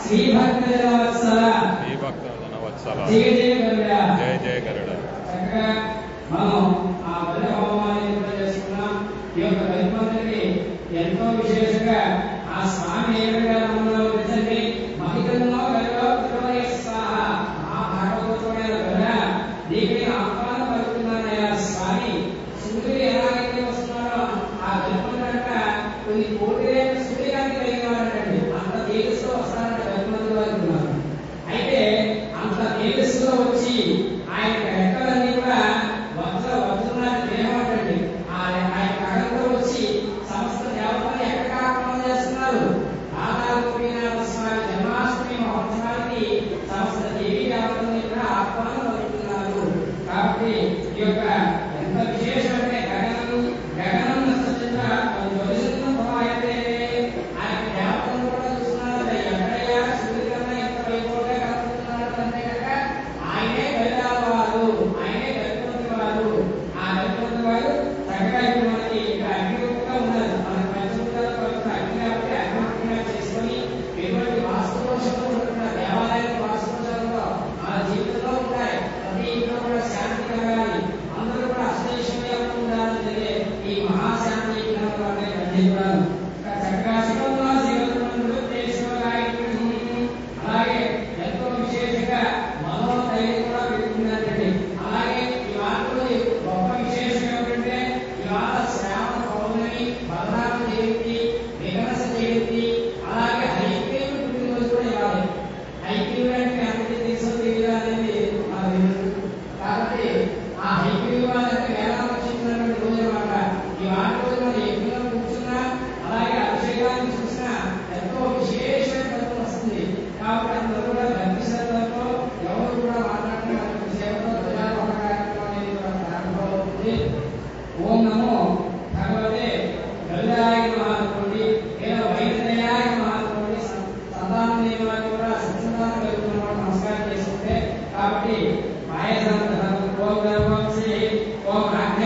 శ్రీ భక్తజనవత్సల జయ జయ గరుడ జయ జయ గరుడ. చక్కగా మనం ఆ గరుడ హోమాన్ని చేసుకున్నాం. ఈ యొక్క గరుత్మంతుడికి ఎంతో విశేషంగా ఆ స్వామి ఏ విధంగా మనలో నిజండి మహిళల్లో గరుడో గరుడయ స్వాహ ఆ భాగవతమైన గరుడ నీకు ఆహ్వానం పలుకుతున్నానయ్యా స్వామి. సూర్యుడు ఎలాగైతే వస్తున్నాడో ఆ గరుత్మంతుడంట కొన్ని కోటి సూర్యకాంతి కలిగిన వాడండి. అంత తేజస్సులో వస్తాడంట గరుత్మంతుడు అనుకున్నారు. అయితే అంత తేజస్సులో వచ్చి ఆయన రెక్కలన్నీ కూడా వజ్రున్న దేహం అంటండి. ఆయన కళతో వచ్చి సమస్త దేవతలు ఎక్కడ ఆహ్వానం చేస్తున్నారు. రాధాగోపీనాథ స్వామి జన్మాష్టమి మహోత్సవానికి సమస్త దేవీ దేవతల్ని కూడా ఆహ్వానం పలుకుతున్నారు. కాబట్టి ఈ యొక్క ఎంత విశేషం అంటే గగనం నక్షత్ర అయితే ఆయన దేవతలను కూడా చూస్తున్నారు. ఎక్కడయ్యా సూర్యుడి కన్నా ఎంత వైభవంగా కలుగుతున్నారు అంటే కనుక ఆయనే గరుడాల వారు, ఆయనే గరుత్మంతుడి వారు. ఆ గరుత్మంతుడి వారు చక్కగా ఇప్పుడు మనకి ఇక్కడ అగ్నిరూపంగా ఉన్నారు. మనకి పంచభూతాల పవిత్ర అగ్ని కాబట్టి అగ్నిరూపంగా చేసుకొని ఎటువంటి వాస్తుదోషంలో ఉంటున్న దేవాలయానికి వాస్తుదోషాలలో మన జీవితంలో ఉంటాయి. ప్రతి ఇంట్లో కూడా శాంతి కలగాలి, అందరూ కూడా అష్టైశ్వర్యాలు ఉండాలని జరిగే ఈ మహాశాంతి ఖండించాలి. చక్కగా శివంలో శివత్మంతుడు అలాగే ఎంతో విశేషంగా మనోధైర్యం కూడా పెరుగుతుందంటే. అలాగే ఈ వార్తలు గొప్ప విశేషం ఏమిటంటే ఇవాళ శ్రావణ పౌర్ణమి, బలరామ జయంతి, వికనస జయంతి, అలాగే హైగ్రీవుడి పుట్టినరోజు కూడా ఇవ్వాలి. హైగ్రీవుడు అంటే అందరికీ తెలుసో తెలియదు అనేది మనకు తెలుసు. కాబట్టి ఆ హైగ్రీవుడు వాళ్ళంటే వేలాలు వచ్చినటువంటి రోజు అన్నమాట. ఈ వాటి రోజు మనం యజ్ఞంలో కూర్చున్నా అలాగే అభిషేకాన్ని చూసినా ఎంతో విశేషమైన ఫలితం వస్తుంది. కాబట్టి అందరూ కూడా భక్తి శ్రద్ధలతో ఎవరు కూడా మాట్లాడుతున్నారు సేవతో ధ్వజారోహణ కార్యక్రమం అనేది కూడా ప్రారంభమవుతుంది. ఓం నమో భగవతే గరుడాయ నమః అనుకోండి, లేదా వైద్యయాయ నమః అనుకోండి. సంతానం లేని వారికి కూడా సత్సంతానం కలుగుతున్న వాడు నమస్కారం చేసుకుంటే కాబట్టి పాయసం ఓం శ్రీ ఓం ఆజ్ఞ